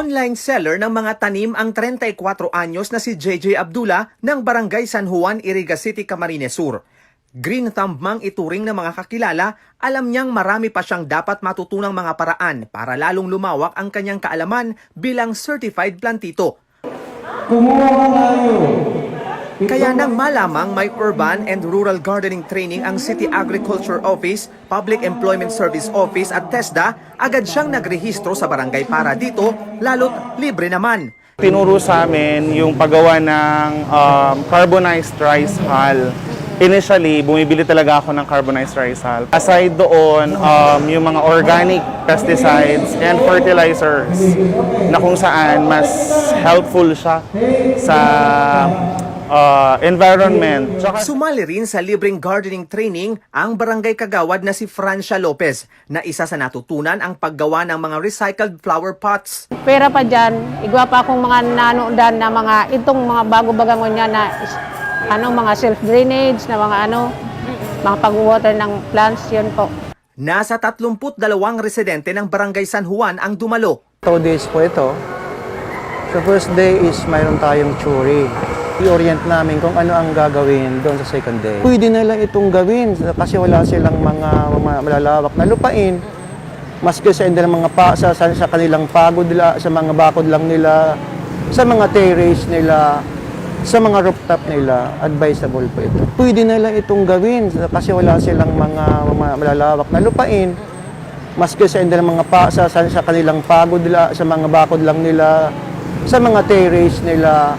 Online seller ng mga tanim ang 34 anyos na si JJ Abdullah ng Barangay San Juan, Iriga City, Camarines Sur. Green thumb mang ituring ng mga kakilala, alam niyang marami pa siyang dapat matutunang mga paraan para lalong lumawak ang kanyang kaalaman bilang certified plantito. Kumuha ka tayo. Kaya nang malamang may urban and rural gardening training ang City Agriculture Office, Public Employment Service Office at TESDA, agad siyang nagrehistro sa barangay para dito, lalo't libre naman. Tinuro sa amin yung paggawa ng carbonized rice hull. Initially, bumibili talaga ako ng carbonized rice hull. Aside doon, yung mga organic pesticides and fertilizers na kung saan mas helpful siya sa environment. Sumali rin sa libreng gardening training ang barangay kagawad na si Francia Lopez na isa sa natutunan ang paggawa ng mga recycled flower pots. Pera pa dyan, igwa pa akong mga nanoodaan na mga itong mga bago-bagangon niya na mga self-drainage, na mga pag-water ng plants, yun po. Nasa 32 residente ng Barangay San Juan ang dumalo. 2 days po ito. So first day is mayroon tayong theory. I-orient namin kung ano ang gagawin doon sa second day. Pwede na lang itong gawin kasi wala silang mga malalawak na lupain. Maski sa end ng mga sa kanilang pagod nila, sa mga bakod lang nila, sa mga terrace nila, sa mga rooftop nila, advisable po ito. Pwede na lang itong gawin kasi wala silang mga malalawak na lupain. Maski sa end ng mga sa kanilang pagod nila, sa mga bakod lang nila, sa mga terrace nila,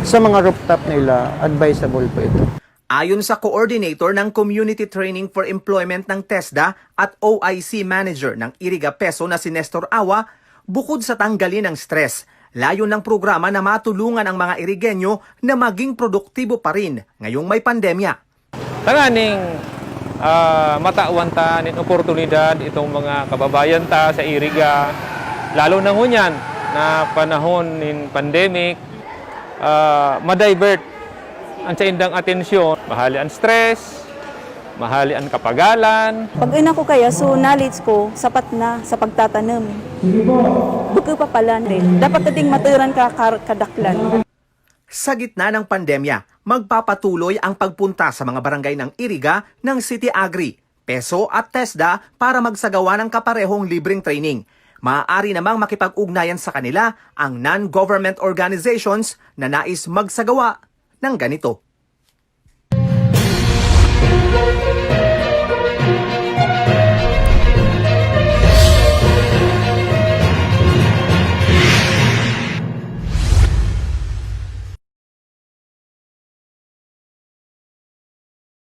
sa mga rooftop nila, advisable po ito. Ayon sa coordinator ng Community Training for Employment ng TESDA at OIC Manager ng Iriga Peso na si Nestor Awa, bukod sa tanggalin ang stress, layo ng programa na matulungan ang mga Irigenyo na maging produktibo pa rin ngayong may pandemya. Tanganing matawan ta nin oportunidad itong mga kababayan ta sa Iriga, lalo na ngunyan na panahon nin pandemic, ma-divert ang sa indang atensyon, mahali ang stress, mahali ang kapagalan. Pag ina ko kaya, so knowledge ko, sapat na sa pagtatanim. Buko pa pala rin. Dapat kating maturan ka kadaklan. Sa gitna ng pandemya, magpapatuloy ang pagpunta sa mga barangay ng Iriga ng City Agri, Peso at TESDA para magsagawa ng kaparehong libreng training. Maaari namang makipag-ugnayan sa kanila ang non-government organizations na nais magsagawa ng ganito.